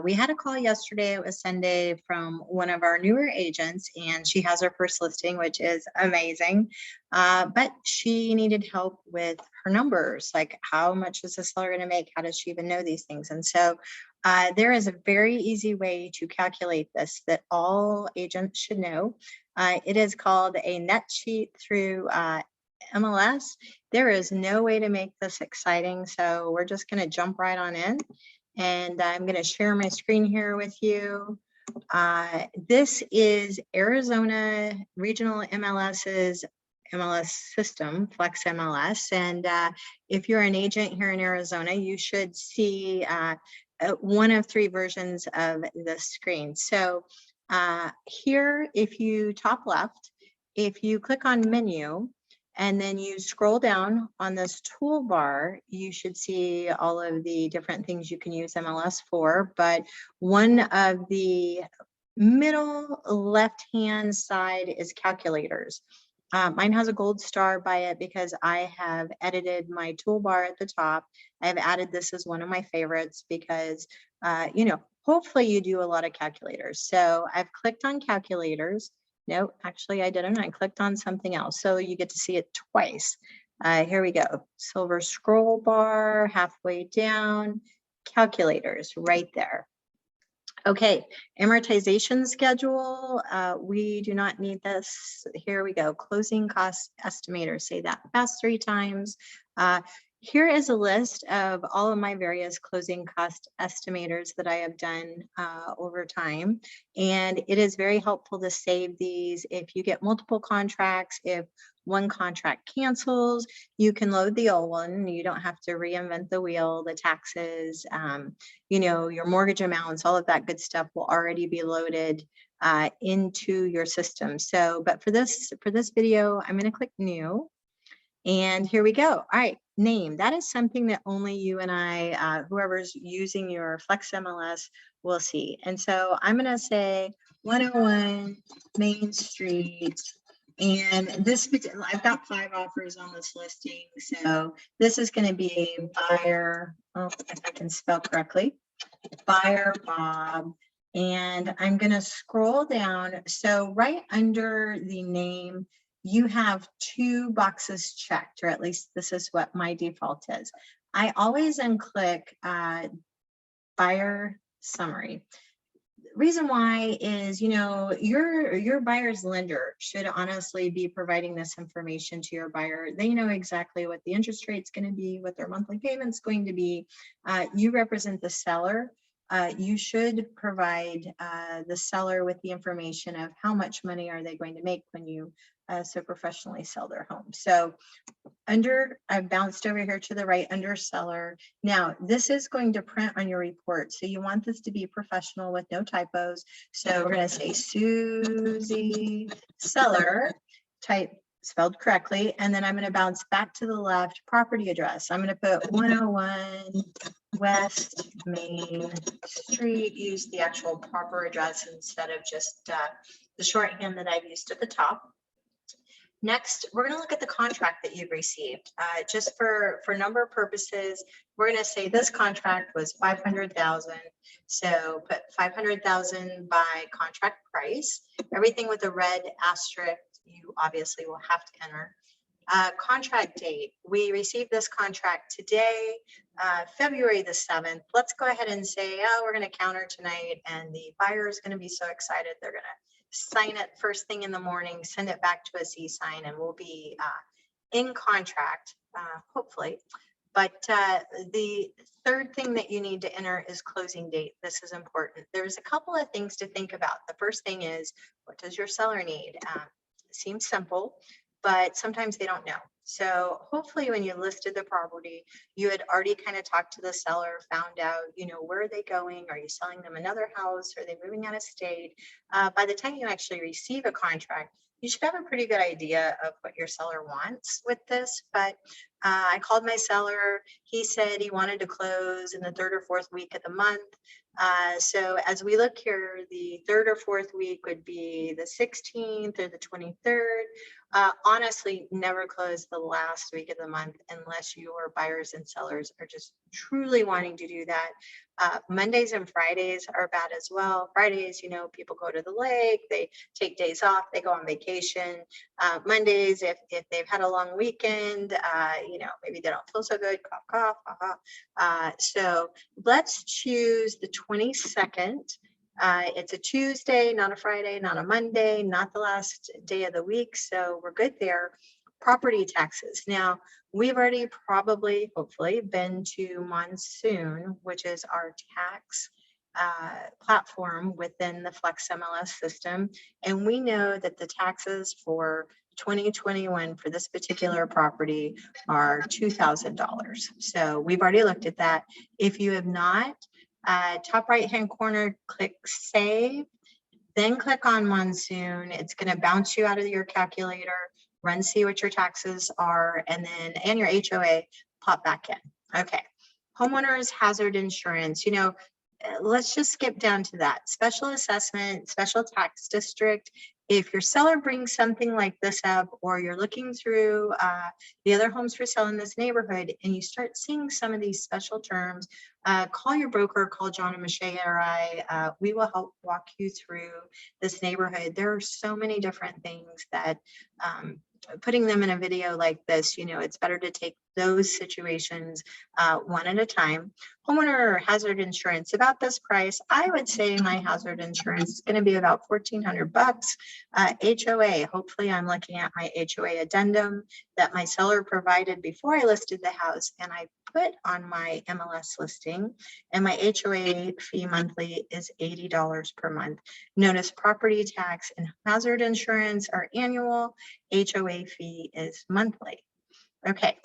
We had a call yesterday, it was Sunday, from one of our newer agents, and she has her first listing, which is amazing. But she needed help with her numbers, like how much is the seller going to make? How does she even know these things? And so there is a very easy way to calculate this that all agents should know. It is called a net sheet through MLS. There is no way to make this exciting, so we're just going to jump right on in, and I'm going to share my screen here with you. This is Arizona Regional MLS's MLS system, FlexMLS, and if you're an agent here in Arizona, you should see one of three versions of the screen. So here, if you top left, if you click on menu and then you scroll down on this toolbar, you should see all of the different things you can use MLS for. But one of the middle left-hand side is calculators. Mine has a gold star by it because I have edited my toolbar at the top. I have added this as one of my favorites because, you know, hopefully you do a lot of calculators. So I've clicked on calculators. No, actually I didn't. I clicked on something else. So you get to see it twice. Here we go. Silver scroll bar, halfway down, calculators right there. Okay, amortization schedule. We do not need this. Here we go. Closing cost estimator. Say that fast 3 times. Here is a list of all of my various closing cost estimators that I have done over time. And it is very helpful to save these. If you get multiple contracts, if one contract cancels, you can load the old one. You don't have to reinvent the wheel. The taxes, you know, your mortgage amounts, all of that good stuff will already be loaded into your system. So, but for this video, I'm going to click new. And here we go. All right, name. That is something that only you and I, whoever's using your FlexMLS, will see. And so I'm going to say 101 Main Street. And this, I've got 5 offers on this listing. So this is going to be a buyer, oh, if I can spell correctly, buyer Bob. And I'm going to scroll down. So right under the name, you have 2 boxes checked, or at least this is what my default is. I always unclick buyer summary. Reason why is, you know, your buyer's lender should honestly be providing this information to your buyer. They know exactly what the interest rate's going to be, what their monthly payment's going to be. You represent the seller. You should provide the seller with the information of how much money are they going to make when you so professionally sell their home. So I've bounced over here to the right under seller. Now this is going to print on your report. So you want this to be professional with no typos. So we're going to say Susie seller, type spelled correctly. And then I'm going to bounce back to the left, property address. I'm going to put 101 West Main Street, use the actual proper address instead of just the shorthand that I've used at the top. Next, we're going to look at the contract that you've received. Just for number purposes, we're going to say this contract was 500,000. So put 500,000 by contract price. Everything with a red asterisk, you obviously will have to enter. Contract date. We received this contract today, February the 7th. Let's go ahead and say, oh, we're going to counter tonight, and the buyer is going to be so excited they're going to sign it first thing in the morning, send it back to us e-sign, and we'll be in contract, hopefully. But the third thing that you need to enter is closing date. This is important. There's a couple of things to think about. The first thing is, what does your seller need? It seems simple, but sometimes they don't know. So hopefully when you listed the property, you had already kind of talked to the seller, found out, you know, where are they going? Are you selling them another house? Are they moving out of state? By the time you actually receive a contract, you should have a pretty good idea of what your seller wants with this. But I called my seller. He said he wanted to close in the 3rd or 4th week of the month. So as we look here, the 3rd or 4th week would be the 16th or the 23rd. Honestly, never close the last week of the month unless your buyers and sellers are just truly wanting to do that. Mondays and Fridays are bad as well. Fridays, people go to the lake, they take days off, they go on vacation. Mondays, if they've had a long weekend, maybe they don't feel so good, cough, cough, so let's choose the 22nd. It's a Tuesday, not a Friday, not a Monday, not the last day of the week. So we're good there. Property taxes. Now, we've already probably, hopefully, been to Monsoon, which is our tax platform within the FlexMLS system. And we know that the taxes for 2021 for this particular property are $2,000. So we've already looked at that. If you have not, top right hand corner, click save, then click on Monsoon. It's going to bounce you out of your calculator, run, see what your taxes are, and your HOA pop back in. Okay. Homeowners hazard insurance, let's just skip down to that. Special assessment, special tax district. If your seller brings something like this up, or you're looking through the other homes for sale in this neighborhood and you start seeing some of these special terms, call your broker, call John and Michelle or I. We will help walk you through this neighborhood. There are so many different things that putting them in a video like this, it's better to take those situations one at a time. Homeowner hazard insurance, about this price, I would say my hazard insurance is going to be about $1,400. HOA, hopefully I'm looking at my HOA addendum that my seller provided before I listed the house and I put on my MLS listing, and my HOA fee monthly is $80 per month. Notice property tax and hazard insurance are annual, HOA fee is monthly. Okay.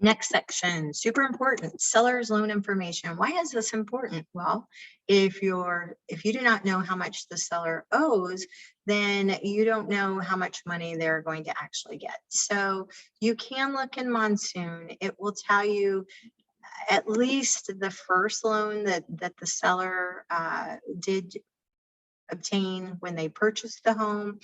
Next section, super important, seller's loan information. Why is this important? Well, if you do not know how much the seller owes, then you don't know how much money they're going to actually get. So you can look in Monsoon. It will tell you at least the first loan that the seller did obtain when they purchased the home.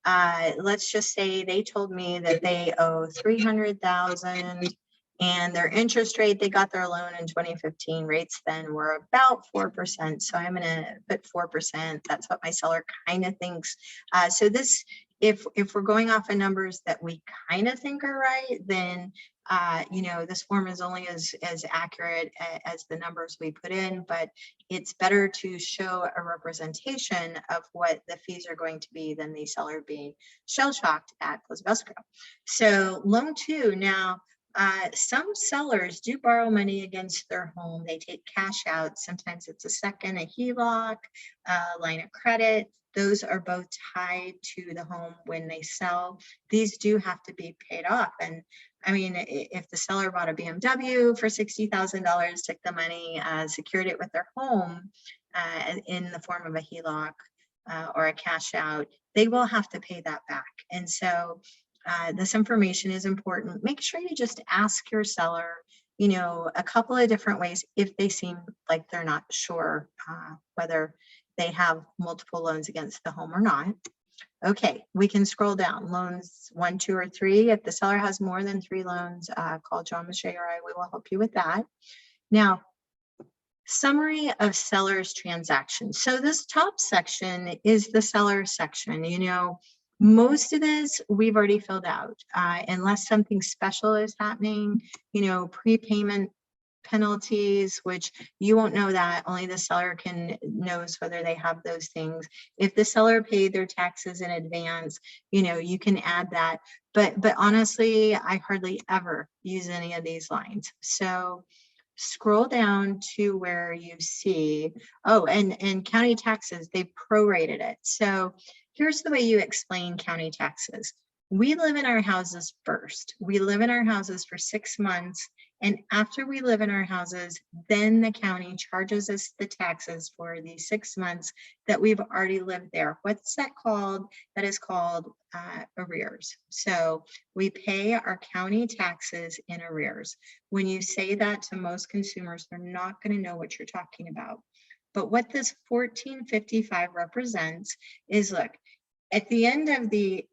Let's just say they told me that they owe $300,000 and their interest rate, they got their loan in 2015, rates then were about 4%. So I'm going to put 4%. That's what my seller kind of thinks. So this, if we're going off of numbers that we kind of think are right, then this form is only as accurate as the numbers we put in, but it's better to show a representation of what the fees are going to be than the seller being shell-shocked at close of escrow. So loan 2, now some sellers do borrow money against their home. They take cash out. Sometimes it's a second, a HELOC, line of credit. Those are both tied to the home when they sell. These do have to be paid off. And I mean, if the seller bought a BMW for $60,000, took the money, secured it with their home in the form of a HELOC or a cash out, they will have to pay that back. And so this information is important. Make sure you just ask your seller, a couple of different ways if they seem like they're not sure whether they have multiple loans against the home or not. Okay, we can scroll down. Loans 1, 2, or 3. If the seller has more than 3 loans, call John, Michelle, or I. We will help you with that. Now, summary of seller's transactions. So this top section is the seller section. Most of this we've already filled out, unless something special is happening. Prepayment penalties, which you won't know that, only the seller knows whether they have those things. If the seller paid their taxes in advance, you can add that, but honestly, I hardly ever use any of these lines. So scroll down to where you see, and county taxes, they prorated it. So here's the way you explain county taxes. We live in our houses first. We live in our houses for 6 months. And after we live in our houses, then the county charges us the taxes for the 6 months that we've already lived there. What's that called? That is called arrears. So we pay our county taxes in arrears. When you say that to most consumers, they're not going to know what you're talking about. But what this 1455 represents is, look, At the end of the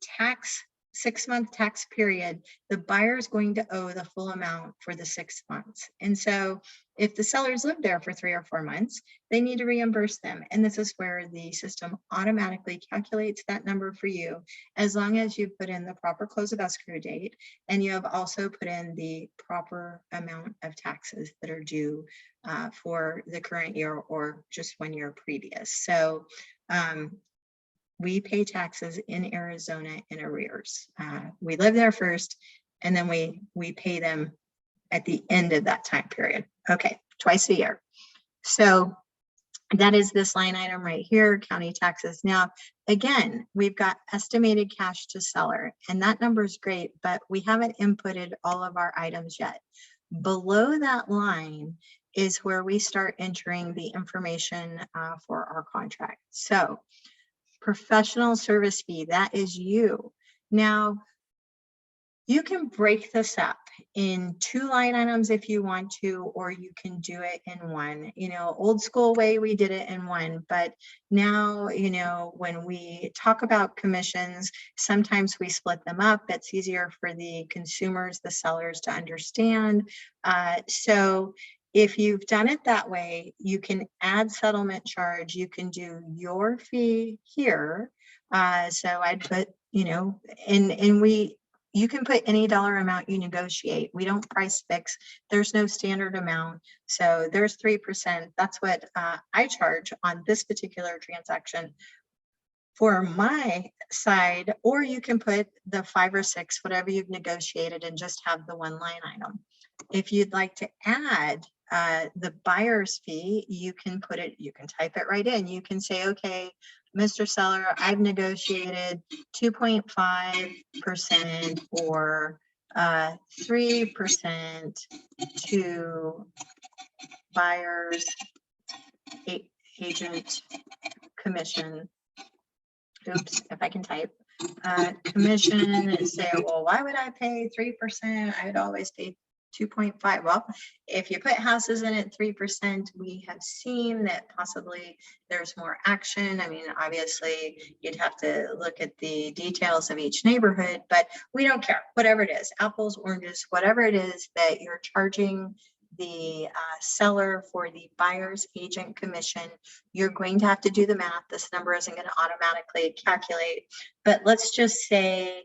6-month tax period, the buyer is going to owe the full amount for the 6 months. And so if the sellers live there for 3 or 4 months, they need to reimburse them. And this is where the system automatically calculates that number for you, as long as you put in the proper close of escrow date, and you have also put in the proper amount of taxes that are due for the current year or just 1 year previous. So we pay taxes in Arizona in arrears. We live there first, and then we pay them at the end of that time period. Okay, twice a year. So that is this line item right here, county taxes. Now, again, we've got estimated cash to seller, and that number is great, but we haven't inputted all of our items yet. Below that line is where we start entering the information for our contract. So professional service fee, that is you. Now, you can break this up in 2 line items if you want to, or you can do it in one. Old school way, we did it in one, but now, when we talk about commissions, sometimes we split them up. It's easier for the consumers, the sellers, to understand. So if you've done it that way, you can add settlement charge. You can do your fee here. So I'd put, you can put any dollar amount you negotiate. We don't price fix. There's no standard amount. So there's 3%. That's what I charge on this particular transaction for my side, or you can put the 5 or 6, whatever you've negotiated, and just have the one line item. If you'd like to add the buyer's fee, you can type it right in. You can say, okay, Mr. Seller, I've negotiated 2.5% or 3% to buyer's agent commission. Oops, if I can type. Commission, and say, well, why would I pay 3%? I would always pay 2.5. Well, if you put houses in at 3%, we have seen that possibly there's more action. I mean, obviously, you'd have to look at the details of each neighborhood, but we don't care. Whatever it is, apples, oranges, whatever it is that you're charging the seller for the buyer's agent commission, you're going to have to do the math. This number isn't going to automatically calculate, but let's just say,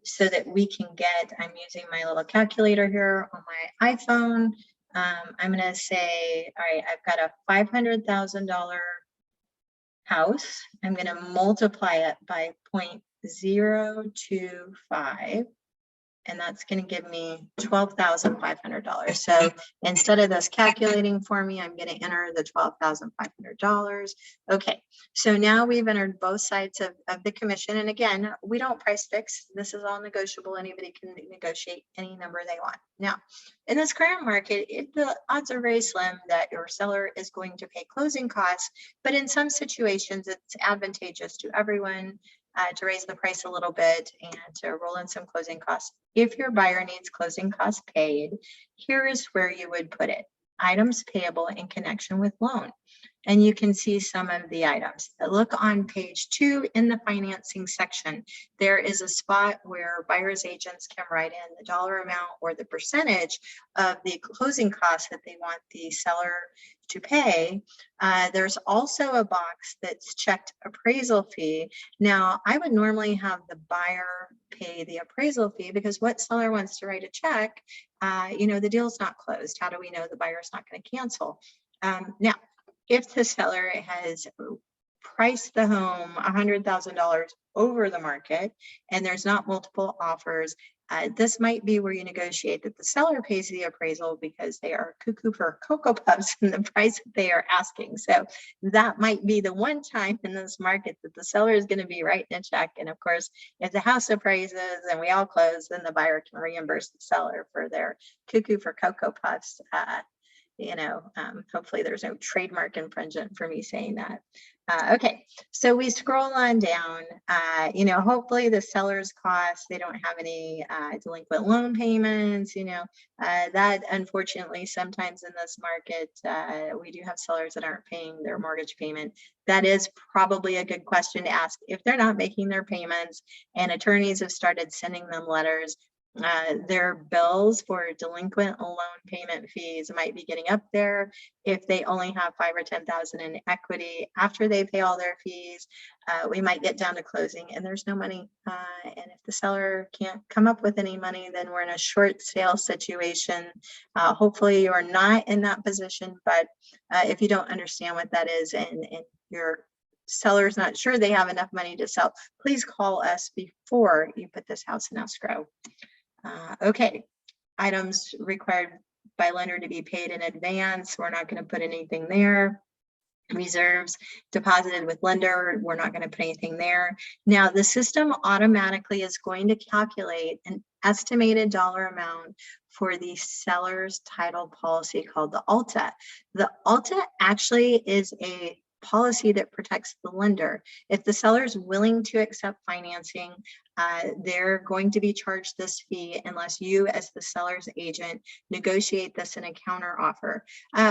so that we can get, I'm using my little calculator here on my iPhone. I'm going to say, all right, I've got a $500,000 house. I'm going to multiply it by 0.025. And that's going to give me $12,500. So instead of this calculating for me, I'm going to enter the $12,500. Okay, so now we've entered both sides of the commission. And again, we don't price fix. This is all negotiable. Anybody can negotiate any number they want. Now, in this current market, the odds are very slim that your seller is going to pay closing costs. But in some situations, it's advantageous to everyone to raise the price a little bit and to roll in some closing costs. If your buyer needs closing costs paid, here is where you would put it. Items payable in connection with loan. And you can see some of the items. Look on page 2 in the financing section. There is a spot where buyer's agents can write in the dollar amount or the percentage of the closing costs that they want the seller to pay. There's also a box that's checked appraisal fee. Now, I would normally have the buyer pay the appraisal fee, because what seller wants to write a check? The deal's not closed. How do we know the buyer's not going to cancel? Now, if the seller has priced the home $100,000 over the market and there's not multiple offers, this might be where you negotiate that the seller pays the appraisal, because they are cuckoo for Cocoa Puffs in the price that they are asking. So that might be the one time in this market that the seller is going to be writing a check. And of course, if the house appraises and we all close, then the buyer can reimburse the seller for their cuckoo for Cocoa Puffs hopefully there's no trademark infringement for me saying that. Okay, so we scroll on down. Hopefully the seller's costs, they don't have any delinquent loan payments. That unfortunately sometimes in this market, we do have sellers that aren't paying their mortgage payment. That is probably a good question to ask if they're not making their payments and attorneys have started sending them letters. Their bills for delinquent loan payment fees might be getting up there. If they only have 5 or 10,000 in equity after they pay all their fees, we might get down to closing and there's no money. And if the seller can't come up with any money, then we're in a short sale situation. Hopefully you're not in that position, but if you don't understand what that is and your seller's not sure they have enough money to sell, please call us before you put this house in escrow. Okay, items required by lender to be paid in advance. We're not going to put anything there. Reserves deposited with lender, we're not going to put anything there. Now the system automatically is going to calculate an estimated dollar amount for the seller's title policy called the ALTA. The ALTA actually is a policy that protects the lender. If the seller is willing to accept financing, they're going to be charged this fee unless you as the seller's agent negotiate this in a counter offer.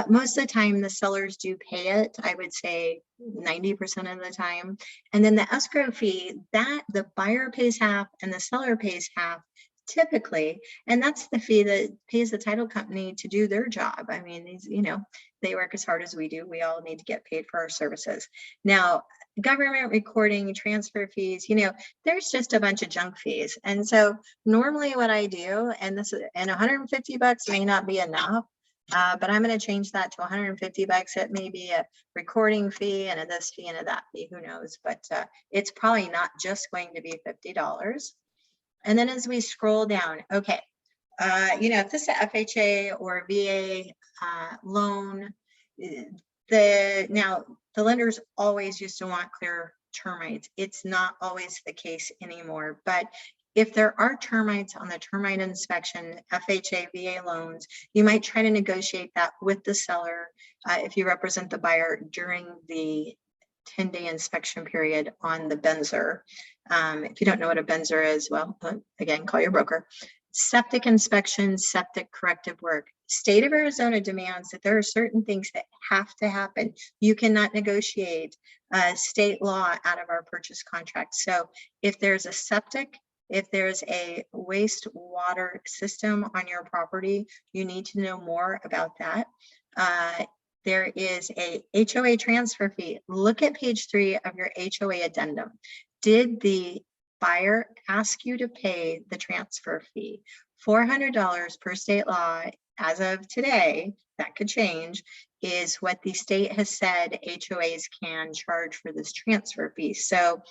Most of the time the sellers do pay it, I would say 90% of the time. And then the escrow fee, that the buyer pays half and the seller pays half typically, and that's the fee that pays the title company to do their job. I mean, these, they work as hard as we do. We all need to get paid for our services. Now, government recording, transfer fees, there's just a bunch of junk fees. And so normally what I do, and $150 may not be enough, but I'm going to change that to $150. It may be a recording fee and a this fee and a that fee, who knows, but it's probably not just going to be $50. And then as we scroll down, okay, if this is a FHA or VA loan, now the lenders always used to want clear termites. It's not always the case anymore, but if there are termites on the termite inspection, FHA, VA loans, you might try to negotiate that with the seller if you represent the buyer during the 10-day inspection period on the Benzer. If you don't know what a Benzer is, well, again, call your broker. Septic inspection, septic corrective work. State of Arizona demands that there are certain things that have to happen. You cannot negotiate state law out of our purchase contract. So if there's a septic, if there's a wastewater system on your property, you need to know more about that. There is a HOA transfer fee. Look at page 3 of your HOA addendum. Did the buyer ask you to pay the transfer fee? $400 per state law as of today, that could change, is what the state has said HOAs can charge for this transfer fee. So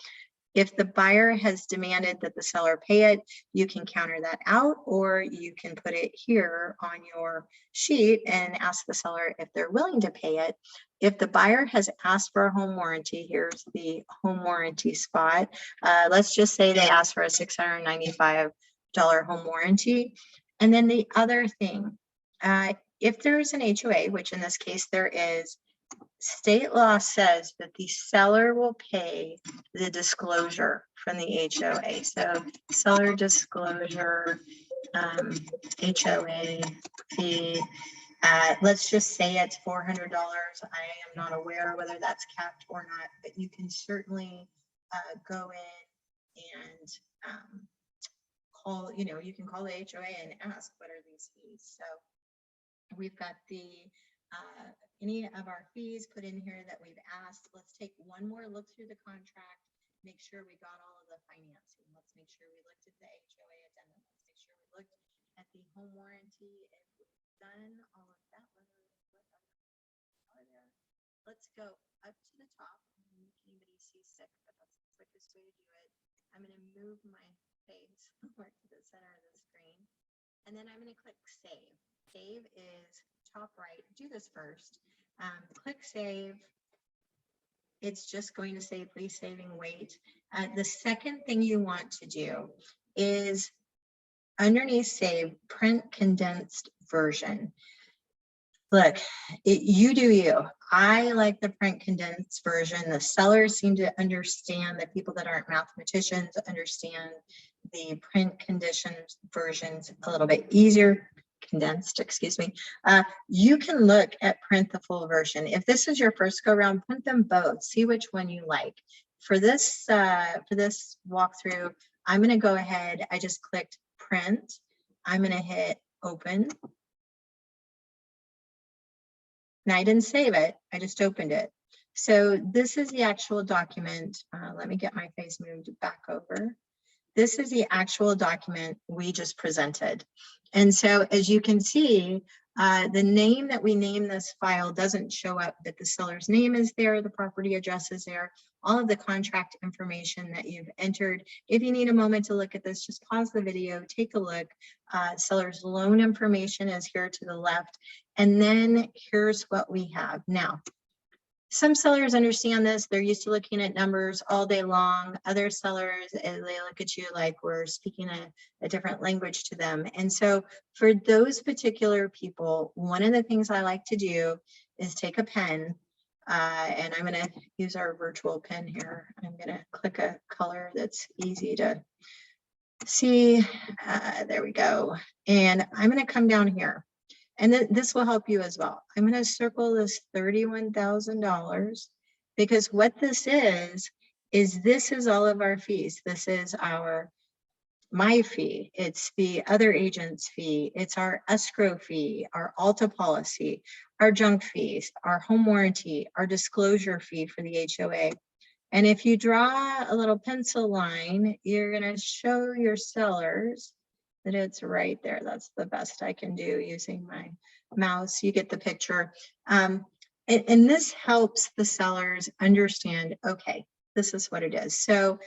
if the buyer has demanded that the seller pay it, you can counter that out, or you can put it here on your sheet and ask the seller if they're willing to pay it. If the buyer has asked for a home warranty, here's the home warranty spot. Let's just say they asked for a $695 home warranty. And then the other thing, if there's an HOA, which in this case there is, state law says that the seller will pay the disclosure from the HOA. So seller disclosure, HOA fee, let's just say it's $400. I am not aware whether that's capped or not, but you can certainly go in and call, you can call the HOA and ask, what are these fees? So we've got the any of our fees put in here that we've asked. Let's take one more look through the contract, make sure we got all of the financing. Let's make sure we looked at the HOA addendum. Let's make sure we looked at the home warranty. If we've done all of that, let's go up to the top. I don't make anybody see sick, but that's the quickest way to do it. I'm going to move my face over to the center of the screen, and then I'm going to click save. Save is top right. Do this first. Click save. It's just going to say please saving wait. The second thing you want to do is underneath save, print condensed version. Look, you do you. I like the print condensed version. The sellers seem to understand, the people that aren't mathematicians understand the print conditions versions a little bit easier, condensed, excuse me. You can look at print the full version. If this is your first go around, print them both, see which one you like. For this walkthrough, I'm gonna go ahead, I just clicked print. I'm gonna hit open. And I didn't save it, I just opened it. So this is the actual document. Let me get my face moved back over. This is the actual document we just presented. And so as you can see, the name that we name this file doesn't show up, but the seller's name is there, the property address is there, all of the contract information that you've entered. If you need a moment to look at this, just pause the video, take a look. Seller's loan information is here to the left. And then here's what we have. Now, some sellers understand this. They're used to looking at numbers all day long. Other sellers, they look at you like we're speaking a different language to them. And so for those particular people, one of the things I like to do is take a pen, and I'm going to use our virtual pen here. I'm going to click a color that's easy to see. There we go. And I'm going to come down here. And this will help you as well. I'm going to circle this $31,000 because what this is all of our fees. This is my fee. It's the other agent's fee. It's our escrow fee, our Alta policy, our junk fees, our home warranty, our disclosure fee for the HOA. And if you draw a little pencil line, you're going to show your sellers that it's right there. That's the best I can do using my mouse. You get the picture. And this helps the sellers understand, okay, this is what it is. So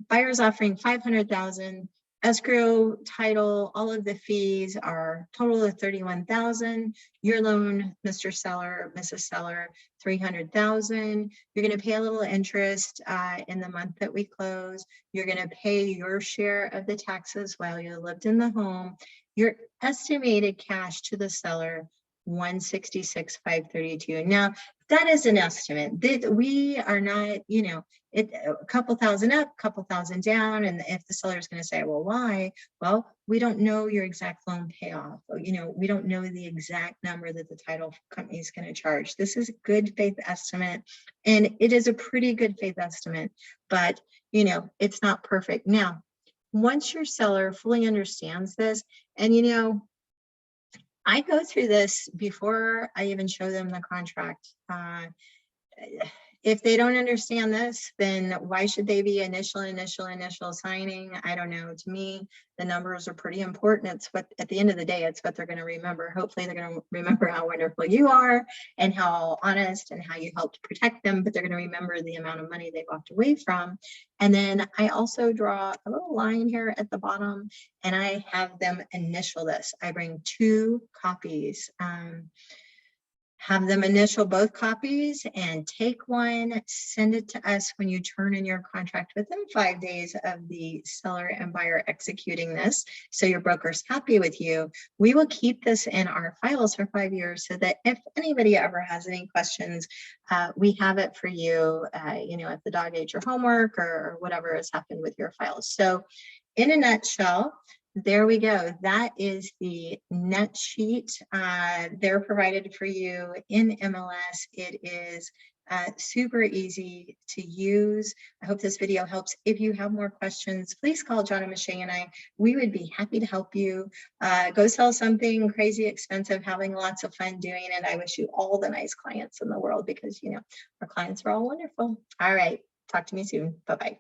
buyer's offering $500,000, escrow, title, all of the fees are total of $31,000. Your loan, Mr. Seller, Mrs. Seller, $300,000. You're going to pay a little interest in the month that we close. You're going to pay your share of the taxes while you lived in the home. Your estimated cash to the seller, $166,532. Now, that is an estimate. That we are not, a couple thousand up, couple thousand down. And if the seller is going to say, well, why? Well, we don't know your exact loan payoff. We don't know the exact number that the title company is going to charge. This is a good faith estimate. And it is a pretty good faith estimate, but it's not perfect. Now, once your seller fully understands this, and I go through this before I even show them the contract. If they don't understand this, then why should they be initial signing? I don't know. To me, the numbers are pretty important. It's what, at the end of the day, it's what they're going to remember. Hopefully they're going to remember how wonderful you are and how honest and how you helped protect them, but they're going to remember the amount of money they walked away from. And then I also draw a little line here at the bottom and I have them initial this. I bring 2 copies. Have them initial both copies and take one, send it to us when you turn in your contract within 5 days of the seller and buyer executing this. So your broker's happy with you. We will keep this in our files for 5 years so that if anybody ever has any questions, we have it for you, if the dog ate your homework or whatever has happened with your files. So in a nutshell, there we go. That is the net sheet. They're provided for you in MLS. It is super easy to use. I hope this video helps. If you have more questions, please call John and Michelle and I. We would be happy to help you. Go sell something crazy expensive, having lots of fun doing it. I wish you all the nice clients in the world because, our clients are all wonderful. All right. Talk to me soon. Bye-bye.